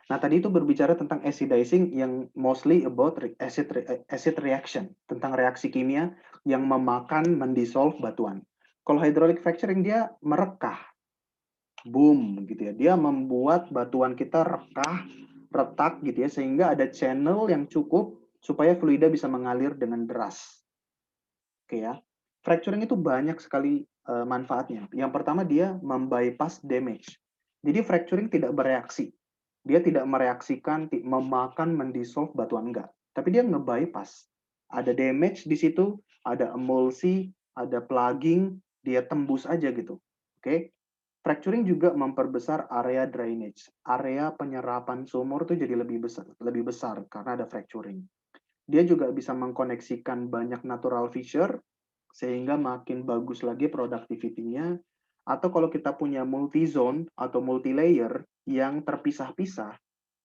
Nah, tadi itu berbicara tentang acidizing yang mostly about acid reaction, tentang reaksi kimia yang memakan, mendissolve batuan. Kalau hydraulic fracturing dia merekah, boom gitu ya. Dia membuat batuan kita rekah, retak gitu ya, sehingga ada channel yang cukup supaya fluida bisa mengalir dengan deras. Oke ya. Fracturing itu banyak sekali manfaatnya. Yang pertama dia membypass damage. Jadi fracturing tidak bereaksi. Dia tidak mereaksikan, memakan, mendissolve batuan enggak. Tapi dia nge-bypass. Ada damage di situ, ada emulsi, ada plugging, dia tembus aja gitu. Oke. Fracturing juga memperbesar area drainage. Area penyerapan sumur tuh jadi lebih besar karena ada fracturing. Dia juga bisa mengkoneksikan banyak natural feature sehingga makin bagus lagi productivity-nya. Atau kalau kita punya multi-zone atau multi-layer yang terpisah-pisah,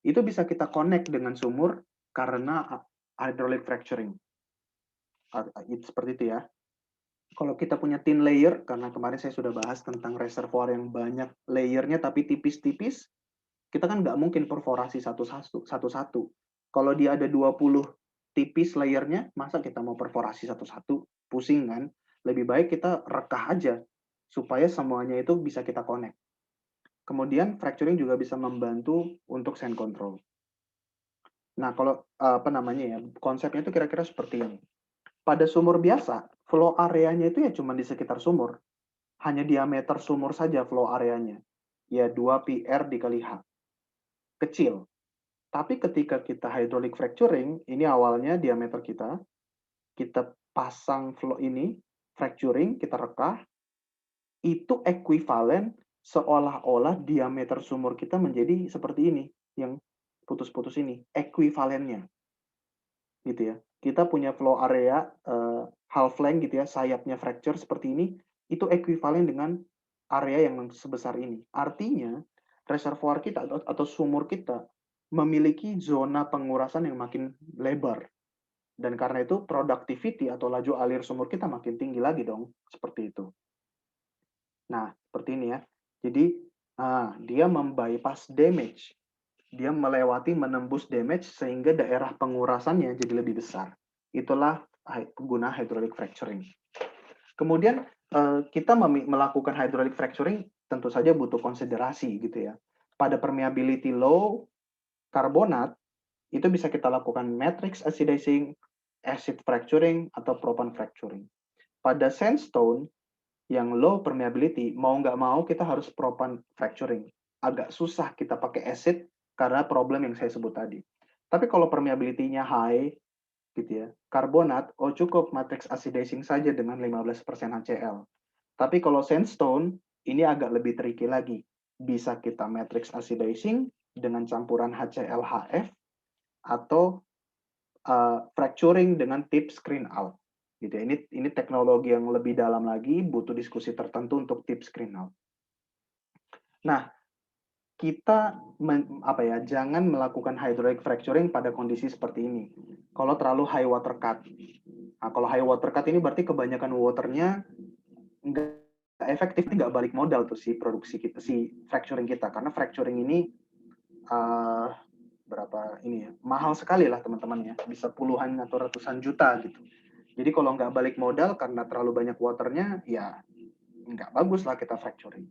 itu bisa kita connect dengan sumur karena hydraulic fracturing. Seperti itu ya. Kalau kita punya thin layer, karena kemarin saya sudah bahas tentang reservoir yang banyak layernya tapi tipis-tipis, kita kan nggak mungkin perforasi satu-satu. Kalau dia ada 20 tipis layernya, masa kita mau perforasi satu-satu? Pusing kan? Lebih baik kita rekah aja, supaya semuanya itu bisa kita connect. Kemudian fracturing juga bisa membantu untuk sand control. Nah, kalau apa namanya ya, konsepnya itu kira-kira seperti ini. Pada sumur biasa, flow areanya itu ya cuma di sekitar sumur. Hanya diameter sumur saja flow areanya. Ya 2 PR dikali H. Kecil. Tapi ketika kita hydraulic fracturing, ini awalnya diameter kita pasang flow ini, fracturing, kita rekah, itu ekuivalen seolah-olah diameter sumur kita menjadi seperti ini, yang putus-putus ini, ekuivalennya, gitu ya. Kita punya flow area half length gitu ya, sayapnya fracture seperti ini, itu ekuivalen dengan area yang sebesar ini. Artinya, reservoir kita atau sumur kita memiliki zona pengurasan yang makin lebar. Dan karena itu productivity atau laju alir sumur kita makin tinggi lagi dong, seperti itu. Nah, seperti ini ya. Jadi, dia membypass damage. Dia melewati, menembus damage sehingga daerah pengurasannya jadi lebih besar. Itulah guna hydraulic fracturing. Kemudian kita melakukan hydraulic fracturing tentu saja butuh konsiderasi gitu ya. Pada permeability low karbonat itu bisa kita lakukan matrix acidizing, acid fracturing atau propan fracturing. Pada sandstone yang low permeability, mau nggak mau kita harus propan fracturing. Agak susah kita pakai acid karena problem yang saya sebut tadi. Tapi kalau permeability-nya high, gitu ya, karbonat, oh cukup matrix acidizing saja dengan 15% HCl. Tapi kalau sandstone, ini agak lebih tricky lagi. Bisa kita matrix acidizing dengan campuran HCl-HF atau fracturing dengan tip screen out. Gitu ya. Ini teknologi yang lebih dalam lagi, butuh diskusi tertentu untuk tip screen out. Nah, kita jangan melakukan hydraulic fracturing pada kondisi seperti ini. Kalau terlalu high water cut. Nah, kalau high water cut ini berarti kebanyakan waternya nggak efektif, nggak balik modal tuh si produksi kita, si fracturing kita. Karena fracturing ini berapa ini ya, mahal sekali lah teman-teman ya, bisa puluhan atau ratusan juta gitu. Jadi kalau nggak balik modal karena terlalu banyak waternya, ya nggak bagus lah kita fracturing.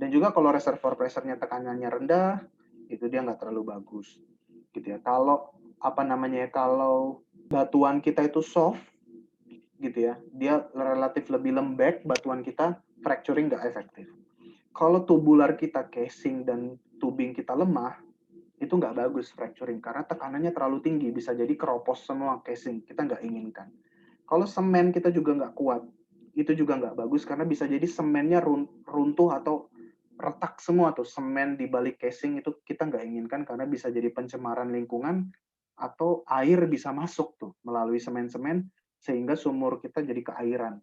Dan juga kalau reservoir pressure-nya tekanannya rendah, itu dia nggak terlalu bagus. Gitu ya. Kalau kalau batuan kita itu soft, gitu ya, dia relatif lebih lembek batuan kita, fracturing nggak efektif. Kalau tubular kita, casing dan tubing kita lemah, itu nggak bagus fracturing karena tekanannya terlalu tinggi, bisa jadi keropos semua casing, kita nggak inginkan. Kalau semen kita juga nggak kuat, itu juga nggak bagus karena bisa jadi semennya runtuh atau retak semua tuh, semen di balik casing itu kita nggak inginkan karena bisa jadi pencemaran lingkungan atau air bisa masuk tuh melalui semen-semen sehingga sumur kita jadi keairan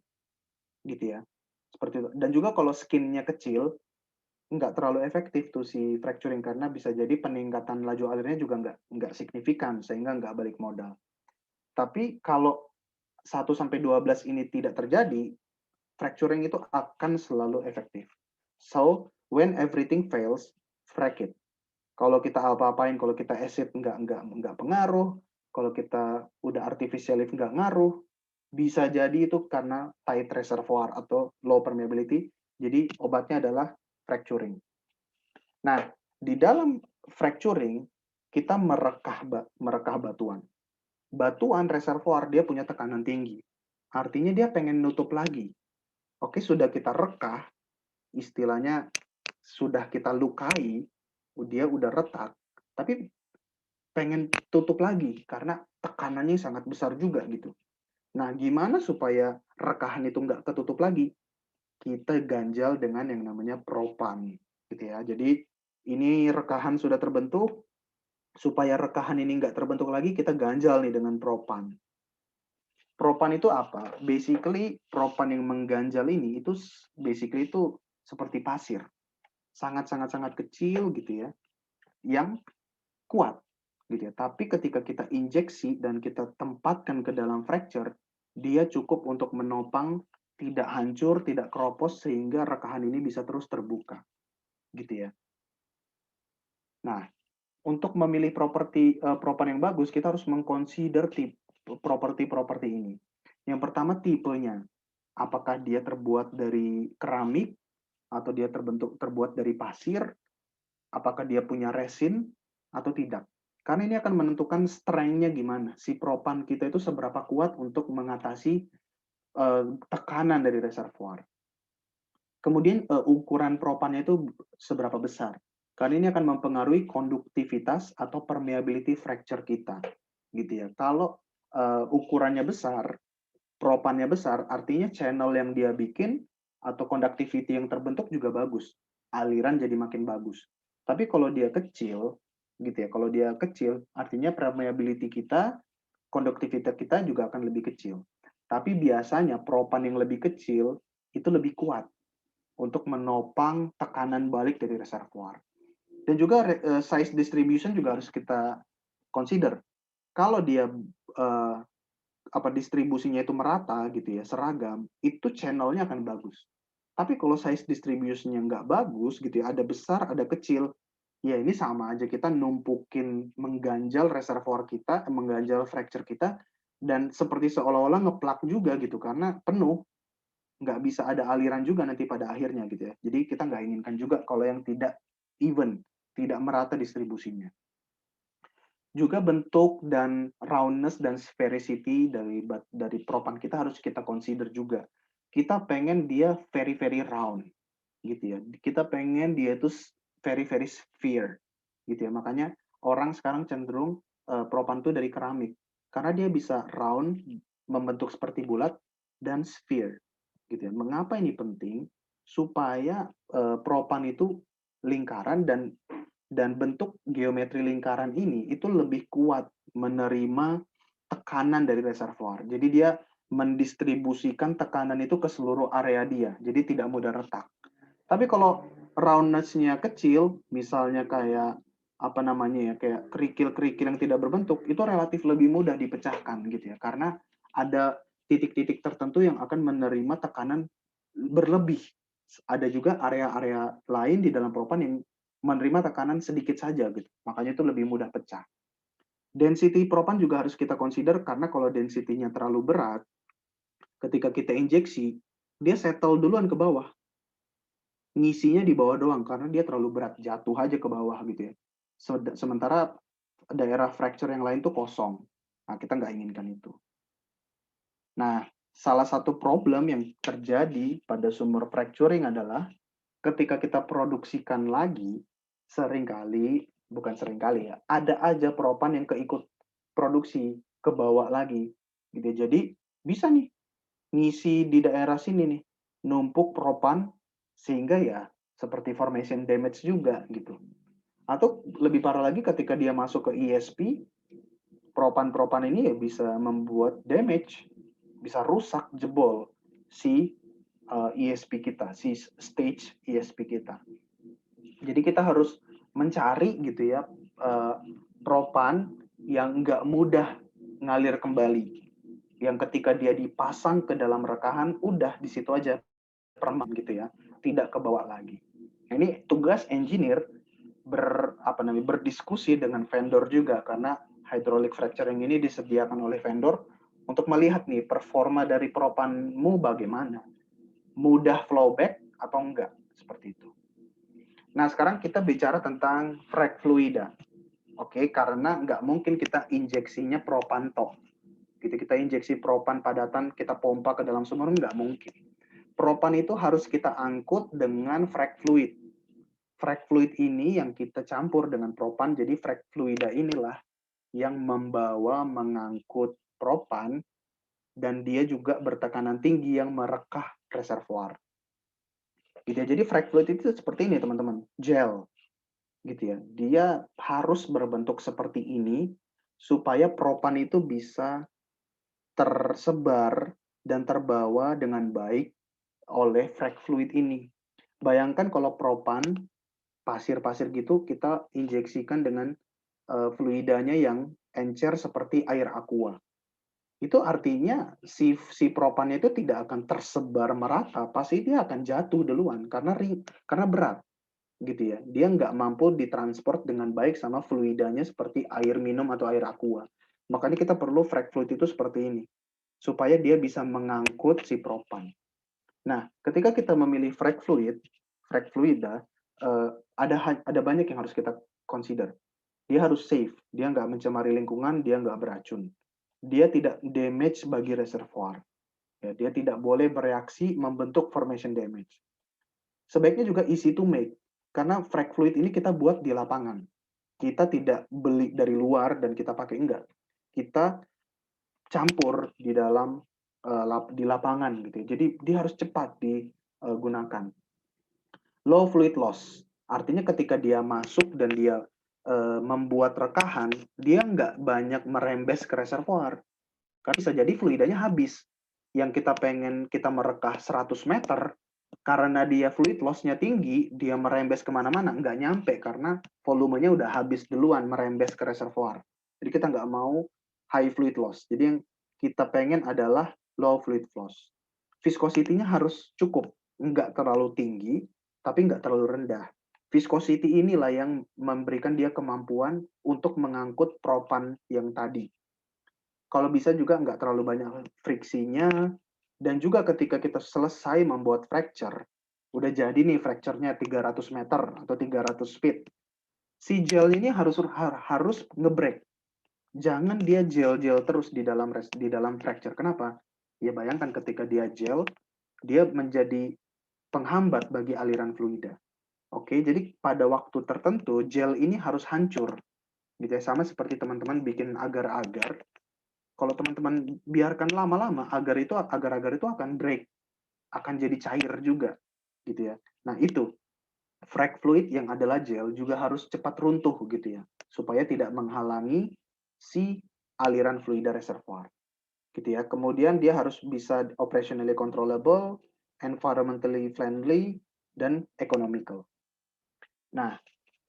gitu ya, seperti itu. Dan juga kalau skinnya kecil nggak terlalu efektif tuh si fracturing karena bisa jadi peningkatan laju alirnya juga nggak signifikan sehingga nggak balik modal. Tapi kalau 1-12 ini tidak terjadi, fracturing itu akan selalu efektif. So, when everything fails, frack it. Kalau kita apa-apain, kalau kita acid nggak pengaruh, kalau kita udah artificial lift nggak ngaruh, bisa jadi itu karena tight reservoir atau low permeability. Jadi obatnya adalah fracturing. Nah, di dalam fracturing kita merekah batuan. Batuan reservoir dia punya tekanan tinggi. Artinya dia pengen nutup lagi. Oke, sudah kita rekah, istilahnya sudah kita lukai, dia udah retak, tapi pengen tutup lagi karena tekanannya sangat besar juga gitu. Nah, gimana supaya rekahan itu nggak ketutup lagi? Kita ganjal dengan yang namanya propan, gitu ya. Jadi ini rekahan sudah terbentuk, supaya rekahan ini nggak terbentuk lagi, kita ganjal nih dengan propan. Propan itu apa? Basically, propan yang mengganjal ini itu basically itu seperti pasir. Sangat-sangat kecil gitu ya, yang kuat gitu ya. Tapi ketika kita injeksi dan kita tempatkan ke dalam fracture, dia cukup untuk menopang tidak hancur, tidak keropos sehingga rekahan ini bisa terus terbuka. Gitu ya. Nah, untuk memilih propan yang bagus, kita harus mengconsider properti-properti ini. Yang pertama tipenya. Apakah dia terbuat dari keramik atau dia terbuat dari pasir? Apakah dia punya resin atau tidak? Karena ini akan menentukan strength-nya gimana. Si propan kita itu seberapa kuat untuk mengatasi tekanan dari reservoir. Kemudian ukuran propannya itu seberapa besar. Karena ini akan mempengaruhi konduktivitas atau permeability fracture kita. Gitu ya. Kalau ukurannya besar, propannya besar, artinya channel yang dia bikin atau conductivity yang terbentuk juga bagus. Aliran jadi makin bagus. Tapi kalau dia kecil, gitu ya, kalau dia kecil, artinya permeability kita, conductivity kita juga akan lebih kecil. Tapi biasanya propan yang lebih kecil itu lebih kuat untuk menopang tekanan balik dari reservoir. Dan juga size distribution juga harus kita consider. Kalau dia distribusinya itu merata gitu ya, seragam, itu channelnya akan bagus. Tapi kalau size distributionnya nggak bagus gitu ya, ada besar, ada kecil, ya ini sama aja kita numpukin, mengganjal reservoir kita, mengganjal fracture kita, dan seperti seolah-olah ngeplak juga gitu, karena penuh, nggak bisa ada aliran juga nanti pada akhirnya gitu ya. Jadi kita nggak inginkan juga kalau yang tidak even, tidak merata distribusinya. Juga bentuk dan roundness dan sphericity dari propan kita harus kita consider juga. Kita pengen dia very round gitu ya. Kita pengen dia itu very sphere gitu ya. Makanya orang sekarang cenderung propan itu dari keramik karena dia bisa round, membentuk seperti bulat, dan sphere gitu ya. Mengapa ini penting? Supaya propan itu lingkaran dan bentuk geometri lingkaran ini itu lebih kuat menerima tekanan dari reservoir. Jadi dia mendistribusikan tekanan itu ke seluruh area dia. Jadi tidak mudah retak. Tapi kalau roundness-nya kecil, misalnya kayak apa namanya ya, kayak kerikil-kerikil yang tidak berbentuk, itu relatif lebih mudah dipecahkan gitu ya. Karena ada titik-titik tertentu yang akan menerima tekanan berlebih. Ada juga area-area lain di dalam propan yang menerima tekanan sedikit saja gitu. Makanya itu lebih mudah pecah. Density propan juga harus kita consider karena kalau density-nya terlalu berat, ketika kita injeksi, dia settle duluan ke bawah. Ngisinya di bawah doang karena dia terlalu berat, jatuh aja ke bawah gitu ya. Sementara daerah fracture yang lain tuh kosong. Nah, kita nggak inginkan itu. Nah, salah satu problem yang terjadi pada sumur fracturing adalah ketika kita produksikan lagi, bukan seringkali ya, ada aja propan yang keikut produksi, kebawa lagi. Gitu. Jadi, bisa nih, ngisi di daerah sini nih, numpuk propan, sehingga ya seperti formation damage juga gitu. Atau lebih parah lagi ketika dia masuk ke ESP, propan-propan ini ya bisa membuat damage, bisa rusak, jebol si ESP kita, si stage ESP kita. Jadi kita harus mencari gitu ya propan yang nggak mudah ngalir kembali, yang ketika dia dipasang ke dalam rekahan udah di situ aja permanen gitu ya, tidak kebawa lagi. Ini tugas engineer berdiskusi dengan vendor juga, karena hydraulic fracturing ini disediakan oleh vendor untuk melihat nih performa dari propanmu bagaimana, mudah flowback atau enggak, seperti itu. Nah, sekarang kita bicara tentang frac fluida. Oke, karena nggak mungkin kita injeksinya propan toh. Gitu, kita injeksi propan padatan, kita pompa ke dalam sumur, nggak mungkin. Propan itu harus kita angkut dengan frac fluid. Frac fluid ini yang kita campur dengan propan, jadi frac fluida inilah yang mengangkut propan, dan dia juga bertekanan tinggi yang merekah reservoir. Gitu ya. Jadi frac fluid itu seperti ini teman-teman, gel. Gitu ya. Dia harus berbentuk seperti ini supaya propan itu bisa tersebar dan terbawa dengan baik oleh frac fluid ini. Bayangkan kalau propan, pasir-pasir gitu, kita injeksikan dengan fluidanya yang encer seperti air aqua. Itu artinya si propannya itu tidak akan tersebar merata, pasti dia akan jatuh duluan karena berat gitu ya. Dia nggak mampu ditransport dengan baik sama fluidanya seperti air minum atau air aqua. Makanya kita perlu frac fluid itu seperti ini supaya dia bisa mengangkut si propan. Nah, ketika kita memilih frac fluida, ada banyak yang harus kita consider. Dia harus safe, dia nggak mencemari lingkungan, dia nggak beracun. Dia tidak damage bagi reservoir. Ya, dia tidak boleh bereaksi membentuk formation damage. Sebaiknya juga easy to make, karena frac fluid ini kita buat di lapangan. Kita tidak beli dari luar dan kita pakai, enggak. Kita campur di lapangan gitu ya. Jadi dia harus cepat digunakan. Low fluid loss, artinya ketika dia masuk dan dia membuat rekahan, dia nggak banyak merembes ke reservoir. Karena bisa jadi fluidanya habis. Yang kita pengen kita merekah 100 meter, karena dia fluid loss-nya tinggi, dia merembes kemana-mana, nggak nyampe karena volumenya udah habis duluan merembes ke reservoir. Jadi kita nggak mau high fluid loss. Jadi yang kita pengen adalah low fluid loss. Viscosity-nya harus cukup, nggak terlalu tinggi, tapi nggak terlalu rendah. Viscosity inilah yang memberikan dia kemampuan untuk mengangkut propan yang tadi. Kalau bisa juga nggak terlalu banyak friksinya, dan juga ketika kita selesai membuat fracture, udah jadi nih fracture-nya 300 meter atau 300 feet, si gel ini harus ngebreak. Jangan dia gel-gel terus di dalam fracture. Kenapa? Ya bayangkan ketika dia gel, dia menjadi penghambat bagi aliran fluida. Oke, jadi pada waktu tertentu gel ini harus hancur. Gitu ya, sama seperti teman-teman bikin agar-agar. Kalau teman-teman biarkan lama-lama, agar-agar itu akan break, akan jadi cair juga, gitu ya. Nah itu, frac fluid yang adalah gel juga harus cepat runtuh gitu ya, supaya tidak menghalangi si aliran fluida reservoir, gitu ya. Kemudian dia harus bisa operationally controllable, environmentally friendly, dan economical. Nah,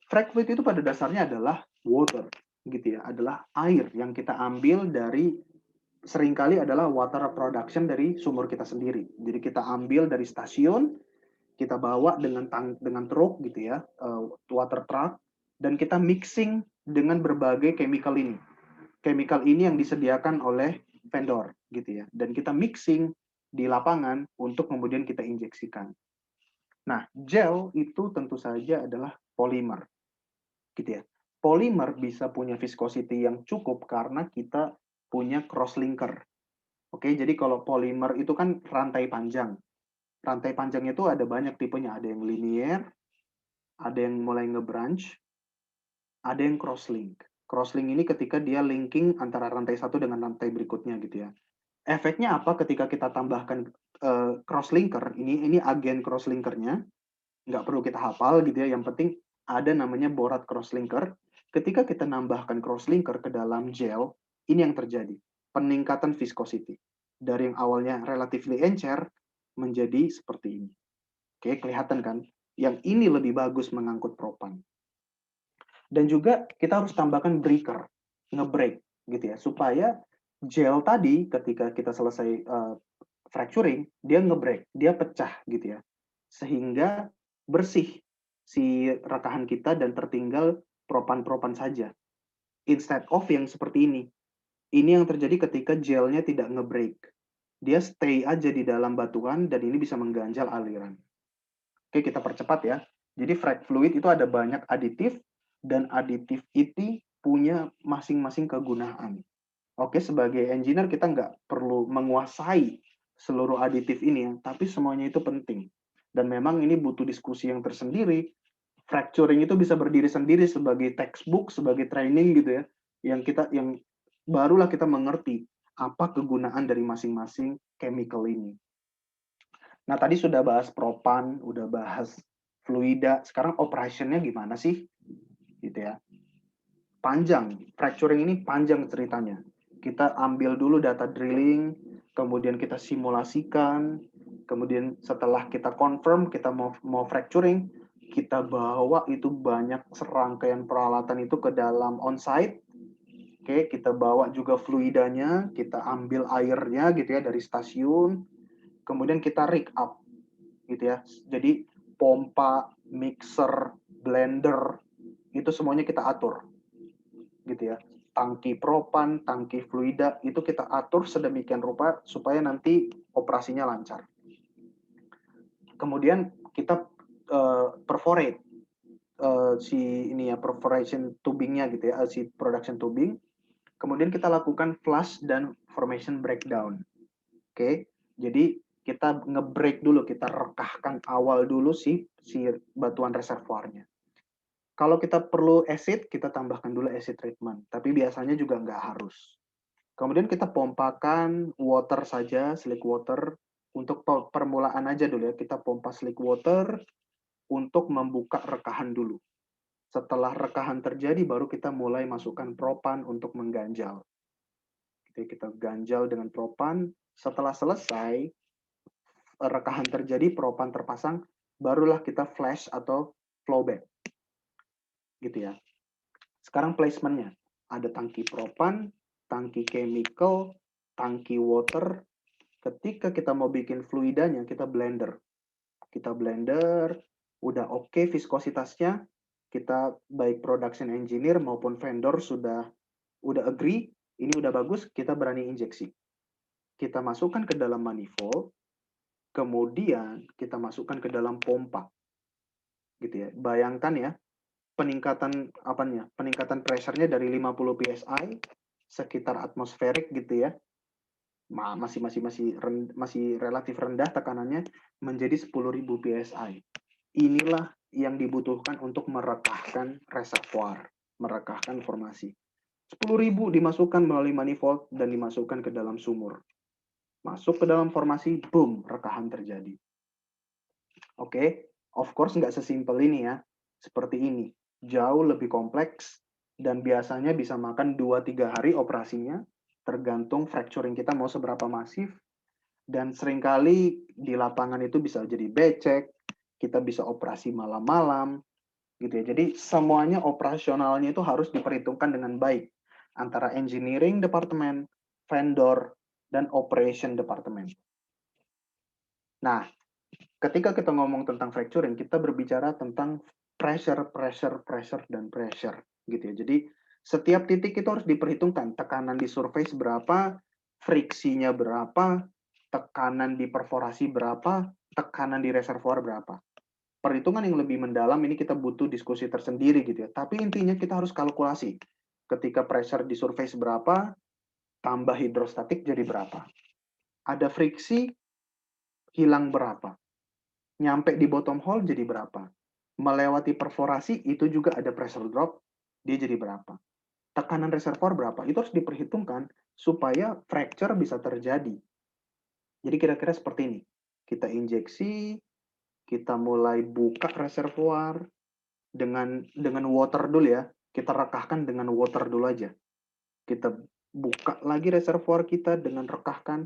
frac fluid itu pada dasarnya adalah water, gitu ya, adalah air yang kita ambil dari seringkali adalah water production dari sumur kita sendiri. Jadi kita ambil dari stasiun, kita bawa dengan truk gitu ya, water truck, dan kita mixing dengan berbagai chemical ini. Chemical ini yang disediakan oleh vendor gitu ya. Dan kita mixing di lapangan untuk kemudian kita injeksikan. Nah, gel itu tentu saja adalah polimer gitu ya. Polimer bisa punya viscosity yang cukup karena kita punya cross linker. Oke, jadi kalau polimer itu kan rantai panjang. Rantai panjangnya itu ada banyak tipenya. Ada yang linear, ada yang mulai nge-branch, ada yang crosslink. Crosslink ini ketika dia linking antara rantai satu dengan rantai berikutnya gitu ya. Efeknya apa ketika kita tambahkan crosslinker? Ini agen crosslinkernya. Nggak perlu kita hafal gitu ya. Yang penting ada namanya borat crosslinker. Ketika kita nambahkan crosslinker ke dalam gel, ini yang terjadi. Peningkatan viscosity. Dari yang awalnya relatively encer, menjadi seperti ini. Oke, kelihatan kan? Yang ini lebih bagus mengangkut propan. Dan juga kita harus tambahkan breaker, nge-break gitu ya, supaya gel tadi ketika kita selesai fracturing, dia nge-break, dia pecah gitu ya. Sehingga bersih si rekahan kita dan tertinggal propan-propan saja. Instead of yang seperti ini. Ini yang terjadi ketika gelnya tidak nge-break. Dia stay aja di dalam batuan dan ini bisa mengganjal aliran. Oke, kita percepat ya. Jadi frag fluid itu ada banyak aditif dan aditif itu punya masing-masing kegunaan. Oke, sebagai engineer kita nggak perlu menguasai seluruh aditif ini ya, tapi semuanya itu penting. Dan memang ini butuh diskusi yang tersendiri. Fracturing itu bisa berdiri sendiri sebagai textbook, sebagai training gitu ya, yang barulah kita mengerti apa kegunaan dari masing-masing chemical ini. Nah, tadi sudah bahas propan, udah bahas fluida, sekarang operationnya gimana sih? Gitu ya. Panjang, fracturing ini panjang ceritanya. Kita ambil dulu data drilling, kemudian kita simulasikan, kemudian setelah kita confirm kita mau fracturing, kita bawa itu banyak serangkaian peralatan itu ke dalam on-site. Oke, kita bawa juga fluidanya, kita ambil airnya gitu ya dari stasiun, kemudian kita rig up gitu ya. Jadi pompa, mixer, blender itu semuanya kita atur gitu ya. Tangki propan, tangki fluida itu kita atur sedemikian rupa supaya nanti operasinya lancar. Kemudian kita perforate si ini ya perforation tubingnya gitu ya, si production tubing. Kemudian kita lakukan flush dan formation breakdown. Oke, jadi kita nge-break dulu, kita rekahkan awal dulu si batuan reservoirnya. Kalau kita perlu acid, kita tambahkan dulu acid treatment. Tapi biasanya juga nggak harus. Kemudian kita pompakan water saja, slick water. Untuk permulaan aja dulu ya, kita pompa slick water untuk membuka rekahan dulu. Setelah rekahan terjadi, baru kita mulai masukkan propan untuk mengganjal. Jadi kita ganjal dengan propan. Setelah selesai, rekahan terjadi, propan terpasang, barulah kita flash atau flowback. Gitu ya. Sekarang placementnya. Ada tangki propan, tangki chemical, tangki water. Ketika kita mau bikin fluidanya, kita blender. Kita blender, udah oke viskositasnya, kita baik production engineer maupun vendor sudah agree, ini udah bagus, kita berani injeksi. Kita masukkan ke dalam manifold, kemudian kita masukkan ke dalam pompa. Gitu ya. Bayangkan ya, peningkatan pressure-nya dari 50 psi sekitar atmosferik gitu ya, masih relatif rendah tekanannya menjadi 10.000 psi. Inilah yang dibutuhkan untuk merekahkan reservoir, merekahkan formasi. 10.000 dimasukkan melalui manifold dan dimasukkan ke dalam sumur. Masuk ke dalam formasi, boom, rekahan terjadi. Oke, of course nggak sesimpel ini ya. Seperti ini. Jauh lebih kompleks dan biasanya bisa makan 2-3 hari operasinya, tergantung fracturing kita mau seberapa masif. Dan seringkali di lapangan itu bisa jadi becek, kita bisa operasi malam-malam, gitu ya. Jadi semuanya operasionalnya itu harus diperhitungkan dengan baik antara engineering department, vendor, dan operation department. Nah, ketika kita ngomong tentang fracturing, kita berbicara tentang pressure, dan pressure, gitu ya. Jadi setiap titik itu harus diperhitungkan, tekanan di surface berapa, friksinya berapa, tekanan di perforasi berapa, tekanan di reservoir berapa. Perhitungan yang lebih mendalam ini kita butuh diskusi tersendiri gitu ya. Tapi intinya kita harus kalkulasi. Ketika pressure di surface berapa, tambah hidrostatik jadi berapa. Ada friksi, hilang berapa. Nyampe di bottom hole jadi berapa. Melewati perforasi itu juga ada pressure drop, dia jadi berapa. Tekanan reservoir berapa, itu harus diperhitungkan supaya fracture bisa terjadi. Jadi kira-kira seperti ini. Kita injeksi, kita mulai buka reservoir dengan water dulu ya. Kita rekahkan dengan water dulu aja. Kita buka lagi reservoir kita dengan rekahkan,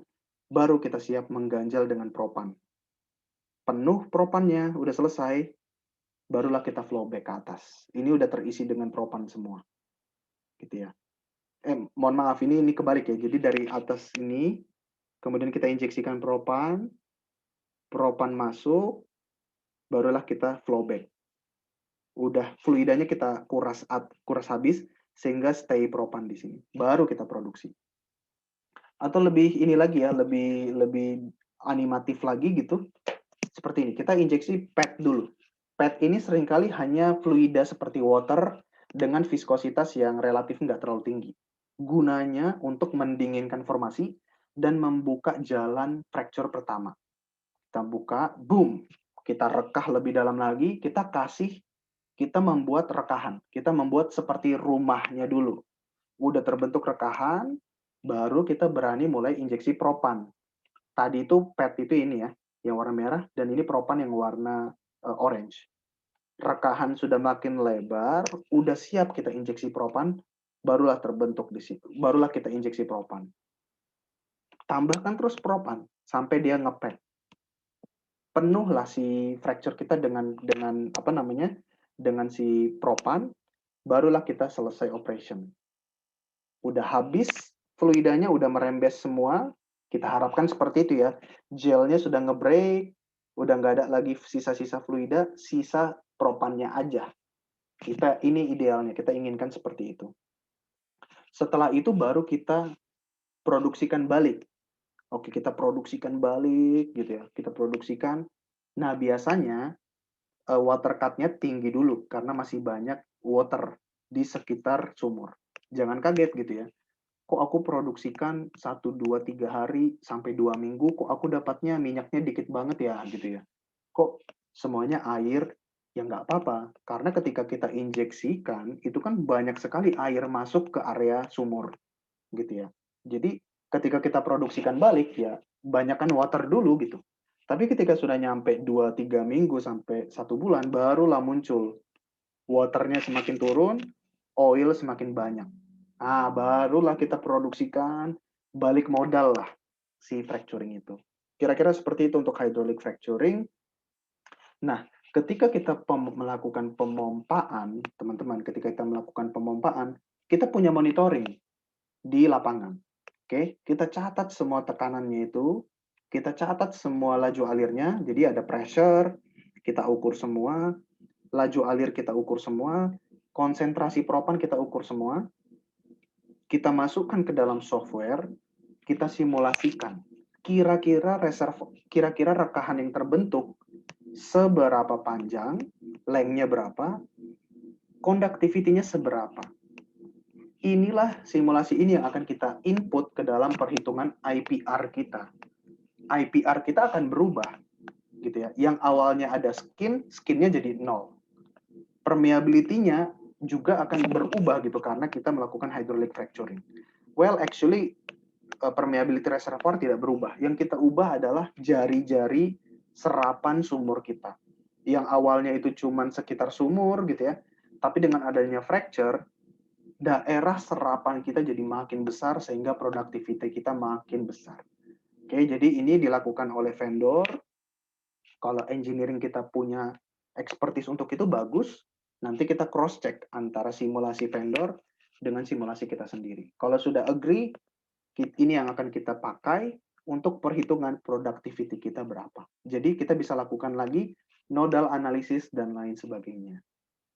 baru kita siap mengganjal dengan propan. Penuh propannya, udah selesai, barulah kita flow back ke atas. Ini udah terisi dengan propan semua. Gitu ya. Mohon maaf, ini kebalik ya. Jadi dari atas ini, kemudian kita injeksikan propan masuk, barulah kita flow back. udah fluidanya kita kuras habis sehingga stay propan di sini. Baru kita produksi. Atau lebih ini lagi ya, lebih lebih animatif lagi gitu. Seperti ini, kita injeksi pad dulu. Pad ini seringkali hanya fluida seperti water dengan viskositas yang relatif nggak terlalu tinggi. Gunanya untuk mendinginkan formasi dan membuka jalan fracture pertama. Kita buka, boom, kita rekah lebih dalam lagi, kita membuat rekahan. Kita membuat seperti rumahnya dulu. Udah terbentuk rekahan, baru kita berani mulai injeksi propan. Tadi itu pad itu ini ya, yang warna merah, dan ini propan yang warna orange. Rekahan sudah makin lebar, udah siap kita injeksi propan, barulah terbentuk di situ. Barulah kita injeksi propan. Tambahkan terus propan sampai dia ngepek. Penuhlah si fracture kita dengan apa namanya? Dengan si propan, barulah kita selesai operation. Udah habis, fluidanya udah merembes semua, kita harapkan seperti itu ya. Gelnya sudah nge-break, udah nggak ada lagi sisa-sisa fluida, sisa propannya aja. Ini idealnya, kita inginkan seperti itu. Setelah itu baru kita produksikan balik. Oke, kita produksikan balik gitu ya. Kita produksikan. Nah, biasanya water cut-nya tinggi dulu karena masih banyak water di sekitar sumur. Jangan kaget gitu ya. Kok aku produksikan 1, 2, 3 hari sampai 2 minggu, kok aku dapatnya minyaknya dikit banget ya gitu ya. Kok semuanya air? Ya nggak apa-apa, karena ketika kita injeksikan, itu kan banyak sekali air masuk ke area sumur gitu ya. Jadi ketika kita produksikan balik ya banyakkan water dulu gitu. Tapi ketika sudah nyampe 2, 3 minggu sampai 1 bulan barulah muncul waternya semakin turun, oil semakin banyak. Ah, barulah kita produksikan balik modal lah si fracturing itu. Kira-kira seperti itu untuk hydraulic fracturing. Nah, ketika kita melakukan pemompaan, teman-teman, ketika kita melakukan pemompaan, kita punya monitoring di lapangan. Oke, kita catat semua tekanannya itu, kita catat semua laju alirnya, jadi ada pressure, kita ukur semua, laju alir kita ukur semua, konsentrasi propan kita ukur semua, kita masukkan ke dalam software, kita simulasikan. Kira-kira rekahan yang terbentuk seberapa panjang, lengthnya berapa, conductivity-nya seberapa. Inilah simulasi ini yang akan kita input ke dalam perhitungan IPR kita. IPR kita akan berubah, gitu ya. Yang awalnya ada skin-nya jadi 0. Permeability-nya juga akan berubah gitu karena kita melakukan hydraulic fracturing. Well, actually permeability reservoir tidak berubah. Yang kita ubah adalah jari-jari serapan sumur kita. Yang awalnya itu cuma sekitar sumur gitu ya. Tapi dengan adanya fracture, daerah serapan kita jadi makin besar sehingga productivity kita makin besar. Oke, jadi ini dilakukan oleh vendor. Kalau engineering kita punya expertise untuk itu bagus, nanti kita cross check antara simulasi vendor dengan simulasi kita sendiri. Kalau sudah agree, ini yang akan kita pakai untuk perhitungan productivity kita berapa. Jadi kita bisa lakukan lagi nodal analysis dan lain sebagainya.